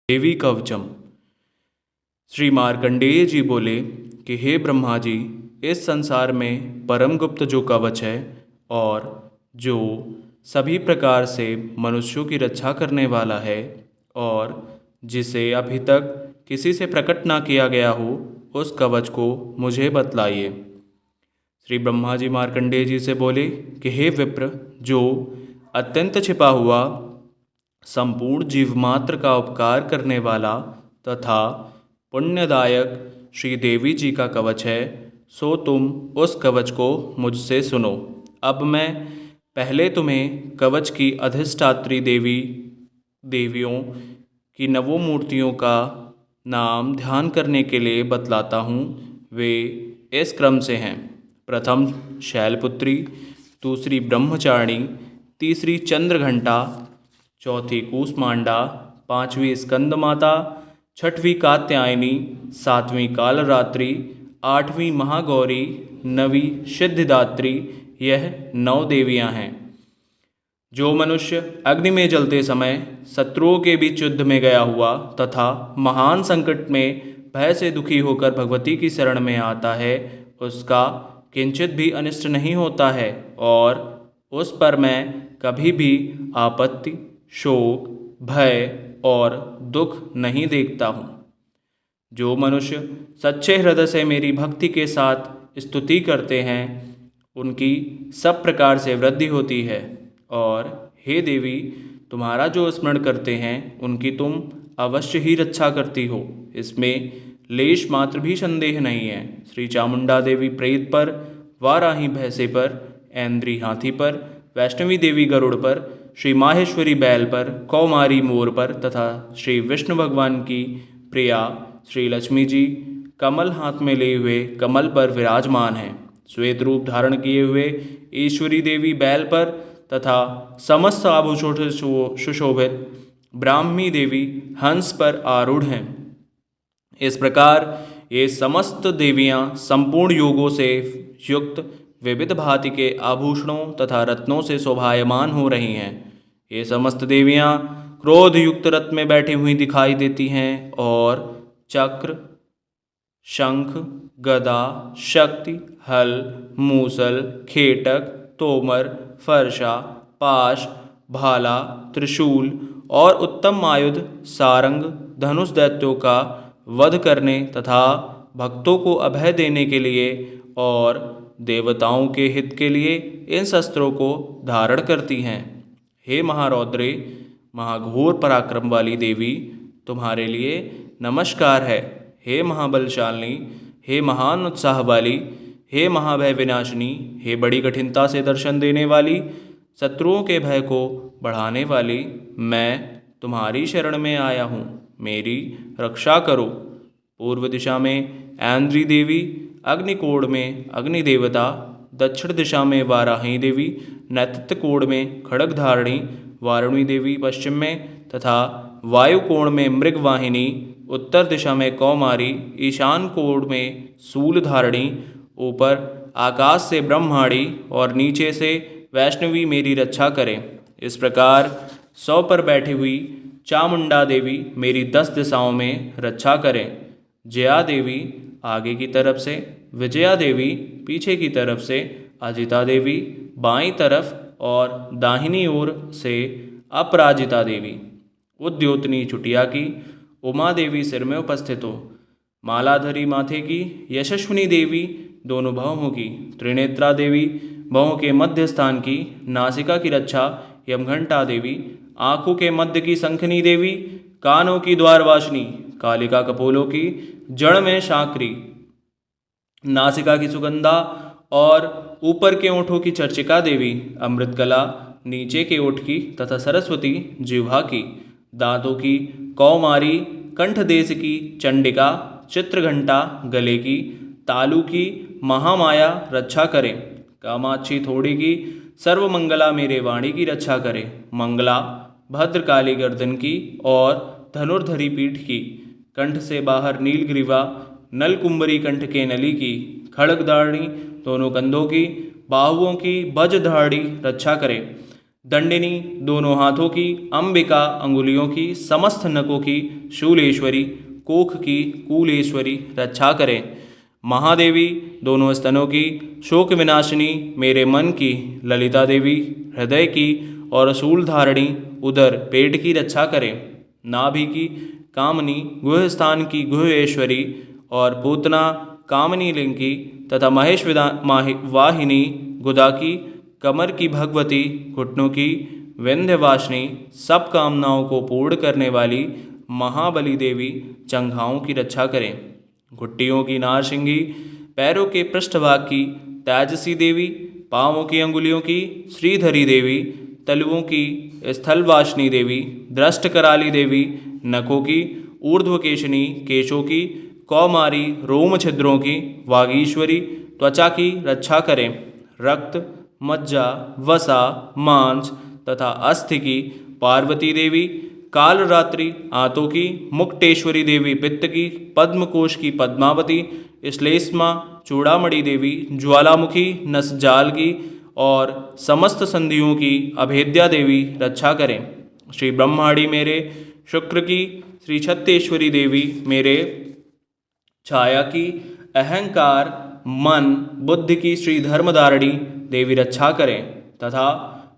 देवी कवचम। श्री मार्कंडेय जी बोले कि हे ब्रह्मा जी, इस संसार में परम गुप्त जो कवच है और जो सभी प्रकार से मनुष्यों की रक्षा करने वाला है और जिसे अभी तक किसी से प्रकट ना किया गया हो, उस कवच को मुझे बतलाइए। श्री ब्रह्मा जी मार्कंडेय जी से बोले कि हे विप्र, जो अत्यंत छिपा हुआ संपूर्ण जीवमात्र का उपकार करने वाला तथा पुण्यदायक श्री देवी जी का कवच है, सो तुम उस कवच को मुझसे सुनो। अब मैं पहले तुम्हें कवच की अधिष्ठात्री देवियों की नवों मूर्तियों का नाम ध्यान करने के लिए बतलाता हूँ। वे इस क्रम से हैं: प्रथम शैलपुत्री, दूसरी ब्रह्मचारिणी, तीसरी चंद्रघंटा, चौथी कूष्मांडा, पांचवी स्कंद माता, छठवीं कात्यायनी, सातवीं कालरात्रि, आठवीं महागौरी, नवीं सिद्धिदात्री। यह 9 देवियां हैं। जो मनुष्य अग्नि में जलते समय शत्रुओं के बीच युद्ध में गया हुआ तथा महान संकट में भय से दुखी होकर भगवती की शरण में आता है, उसका किंचित भी अनिष्ट नहीं होता है और उस पर मैं कभी भी आपत्ति, शोक, भय और दुख नहीं देखता हूँ। जो मनुष्य सच्चे हृदय से मेरी भक्ति के साथ स्तुति करते हैं, उनकी सब प्रकार से वृद्धि होती है। और हे देवी, तुम्हारा जो स्मरण करते हैं, उनकी तुम अवश्य ही रक्षा करती हो, इसमें लेश मात्र भी संदेह नहीं है। श्री चामुंडा देवी प्रेत पर, वाराही भैंसे पर, ऐन्द्री हाथी पर, वैष्णवी देवी गरुड़ पर, श्री माहेश्वरी बैल पर, कौमारी मोर पर तथा श्री विष्णु भगवान की प्रिया श्री लक्ष्मी जी कमल हाथ में लिए हुए कमल पर विराजमान हैं। श्वेत रूप धारण किए हुए ईश्वरी देवी बैल पर तथा समस्त आभूषणों से सुशोभित ब्राह्मी देवी हंस पर आरूढ़ हैं। इस प्रकार ये समस्त देवियां संपूर्ण योगों से युक्त विविध भांति के आभूषणों तथा रत्नों से शोभायमान हो रही हैं। ये समस्त देवियां क्रोध युक्त रथ में बैठी हुई दिखाई देती हैं और चक्र, शंख, गदा, शक्ति, हल, मूसल, खेटक, तोमर, फरसा, पाश, भाला, त्रिशूल और उत्तम आयुध, सारंग, धनुष दैत्यों का वध करने तथा भक्तों को अभय देने के लिए और देवताओं के हित के लिए इन शस्त्रों को धारण करती हैं। हे महारौद्रे, महाघोर पराक्रम वाली देवी, तुम्हारे लिए नमस्कार है। हे महाबलशालिनी, हे महान उत्साह वाली, हे महाभय विनाशिनी, हे बड़ी कठिनता से दर्शन देने वाली, शत्रुओं के भय को बढ़ाने वाली, मैं तुम्हारी शरण में आया हूँ, मेरी रक्षा करो। पूर्व दिशा में ऐन्द्री देवी, अग्निकोण में अग्नि देवता, दक्षिण दिशा में वाराही देवी, नैत्य कोण में खड्गधारिणी वारुणी देवी पश्चिम में तथा वायु कोण में मृगवाहिनी, उत्तर दिशा में कौमारी, ईशान कोण में शूलधारिणी, ऊपर आकाश से ब्रह्माणी और नीचे से वैष्णवी मेरी रक्षा करें। इस प्रकार 100 पर बैठी हुई चामुंडा देवी मेरी 10 दिशाओं में रक्षा करें। जया देवी आगे की तरफ से, विजया देवी पीछे की तरफ से, अजिता देवी बाईं तरफ और दाहिनी ओर से अपराजिता देवी, उद्योतनी चुटिया की, उमा देवी सिर में उपस्थित हो, मालाधरी माथे की यशस्विनी देवी दोनों भवों की, त्रिनेत्रा देवी भवों के मध्य स्थान की, नासिका की रक्षा यमघंटा देवी, आँखों के मध्य की शंखनी देवी, कानों की द्वारवासिनी कालिका कपोलों की, जड़ में शाकरी, नासिका की सुगंधा और ऊपर के ओठों की चर्चिका देवी, अमृतकला नीचे के ओठ की तथा सरस्वती जिह्वा की, दांतों की कौमारी, कंठ देश की चंडिका, चित्रघंटा गले की, तालु की महामाया रक्षा करें। कामाक्षी थोड़ी की सर्वमंगला मेरे वाणी की रक्षा करें। मंगला भद्रकाली गर्दन की और धनुर्धरी पीठ की, कंठ से बाहर नीलग्रीवा नलकुंबरी कंठ के नली की, खड्गधारिणी दोनों कंधों की, बाहुओं की वज्रधारी रक्षा करे। दंडिनी दोनों हाथों की, अंबिका अंगुलियों की, समस्त नकों की, शूलेश्वरी कोख की, कूलेश्वरी रक्षा करें। महादेवी दोनों स्तनों की, शोक विनाशिनी मेरे मन की, ललिता देवी हृदय की और शूलधारिणी उदर पेट की रक्षा करें। नाभि की कामनी, गुह स्थान की गुहेश्वरी और पूतना कामनी लिंग की तथा महेश वाहिनी गुदा की, कमर की भगवती, घुटनों की विंध्यवासिनी, सब कामनाओं को पूर्ण करने वाली महाबली देवी चंघाओं की रक्षा करें। घुट्टियों की नारसिंगी, पैरों के पृष्ठभाग की तेजसी देवी, पाँवों की अंगुलियों की श्रीधरी देवी, तलुओं की स्थलवासिनी देवी, दृष्ट कराली देवी, नखों की ऊर्ध्वकेशनी, केशों की कौमारी, रोम छिद्रों की वागीश्वरी त्वचा की रक्षा करें। रक्त, मज्जा, वसा, मांस तथा अस्थि की पार्वती देवी, कालरात्रि आंतों की मुक्तेश्वरी देवी, पित्त की पद्मकोश की पद्मावती, श्लेष्मा चूड़ामणि देवी, ज्वालामुखी नसजाल की और समस्त संधियों की अभेद्या देवी रक्षा करें। श्री ब्रह्माणी मेरे शुक्र की, श्री छत्तेश्वरी देवी मेरे छाया की, अहंकार मन बुद्धि की श्री धर्मधारिणी देवी रक्षा करें तथा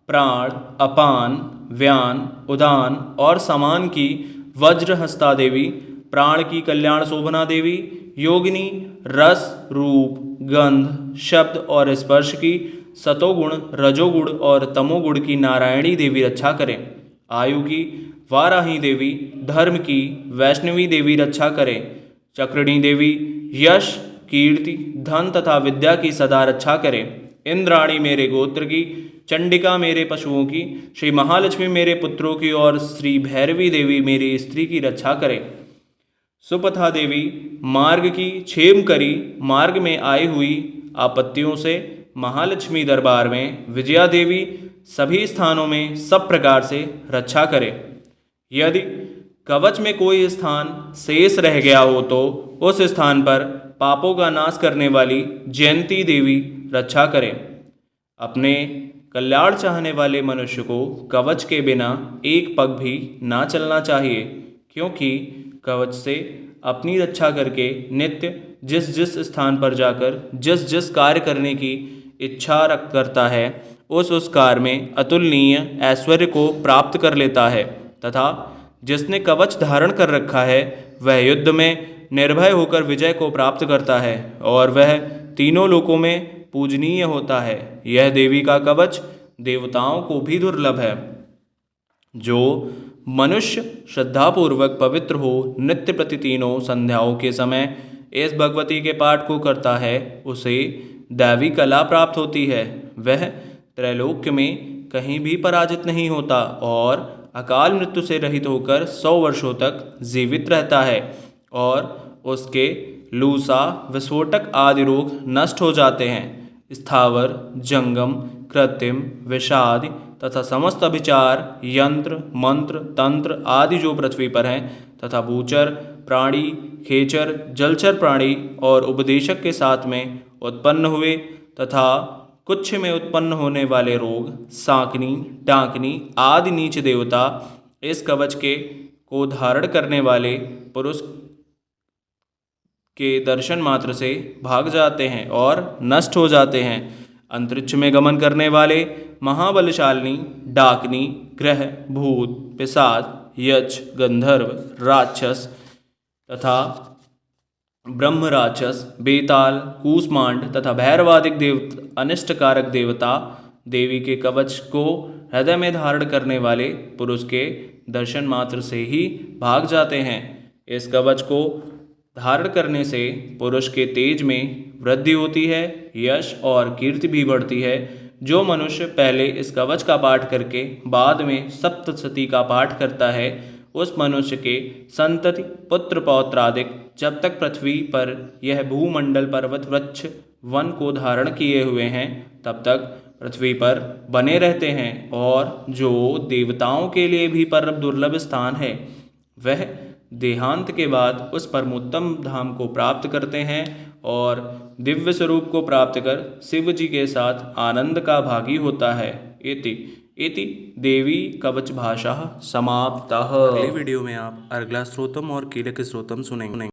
प्राण, अपान, व्यान, उदान और समान की वज्रहस्ता देवी, प्राण की कल्याण शोभना देवी, योगिनी रस रूप गंध शब्द और स्पर्श की, सतोगुण रजोगुण और तमोगुण की नारायणी देवी रक्षा करें। आयु की वाराही देवी, धर्म की वैष्णवी देवी रक्षा करें। चक्रिणी देवी यश कीर्ति धन तथा विद्या की सदा रक्षा करें। इंद्राणी मेरे गोत्र की, चंडिका मेरे पशुओं की, श्री महालक्ष्मी मेरे पुत्रों की और श्री भैरवी देवी मेरी स्त्री की रक्षा करें। सुपथा देवी मार्ग की, क्षेम करी मार्ग में आई हुई आपत्तियों से महालक्ष्मी दरबार में विजया देवी सभी स्थानों में सब प्रकार से रक्षा करे। यदि कवच में कोई स्थान शेष रह गया हो तो उस स्थान पर पापों का नाश करने वाली जयंती देवी रक्षा करें। अपने कल्याण चाहने वाले मनुष्य को कवच के बिना एक पग भी ना चलना चाहिए, क्योंकि कवच से अपनी रक्षा करके नित्य जिस जिस स्थान पर जाकर जिस जिस कार्य करने की इच्छा करता है उस कार्य में अतुलनीय ऐश्वर्य को प्राप्त कर लेता है तथा जिसने कवच धारण कर रखा है वह युद्ध में निर्भय होकर विजय को प्राप्त करता है और वह तीनों लोकों में पूजनीय होता है। यह देवी का कवच देवताओं को भी दुर्लभ है। जो मनुष्य श्रद्धापूर्वक पवित्र हो नित्य प्रति तीनों संध्याओं के समय इस भगवती के पाठ को करता है उसे दैवी कला प्राप्त होती है। वह त्रैलोक्य में कहीं भी पराजित नहीं होता और अकाल मृत्यु से रहित होकर 100 वर्षों तक जीवित रहता है और उसके लूसा विस्फोटक आदि रोग नष्ट हो जाते हैं। स्थावर जंगम कृत्रिम विषाद तथा समस्त अभिचार यंत्र मंत्र तंत्र आदि जो पृथ्वी पर हैं तथा भूचर प्राणी खेचर जलचर प्राणी और उपदेशक के साथ में उत्पन्न हुए तथा कुछ में उत्पन्न होने वाले रोग सांकनी डांकनी आदि नीच देवता इस कवच के को धारण करने वाले पुरुष के दर्शन मात्र से भाग जाते हैं और नष्ट हो जाते हैं। अंतरिक्ष में गमन करने वाले महाबलशालिनी डाकनी ग्रह भूत पिशाच यक्ष गंधर्व राक्षस तथा ब्रह्म राक्षस बेताल कूष्मांड तथा भैरवादिक अनिष्टकारक देवता देवी के कवच को हृदय में धारण करने वाले पुरुष के दर्शन मात्र से ही भाग जाते हैं। इस कवच को धारण करने से पुरुष के तेज में वृद्धि होती है, यश और कीर्ति भी बढ़ती है। जो मनुष्य पहले इस कवच का पाठ करके बाद में सप्तशती का पाठ करता है उस मनुष्य के संतति पुत्र पौत्रादिक जब तक पृथ्वी पर यह भूमंडल पर्वत वृक्ष वन को धारण किए हुए हैं तब तक पृथ्वी पर बने रहते हैं। और जो देवताओं के लिए भी परम दुर्लभ स्थान है वह देहांत के बाद उस परमोत्तम धाम को प्राप्त करते हैं और दिव्य स्वरूप को प्राप्त कर शिव जी के साथ आनंद का भागी होता है। इति इति देवी कवच भाषा समाप्तः। अगले वीडियो में आप अर्गला स्त्रोतम और कीलक स्त्रोतम सुनेंगे।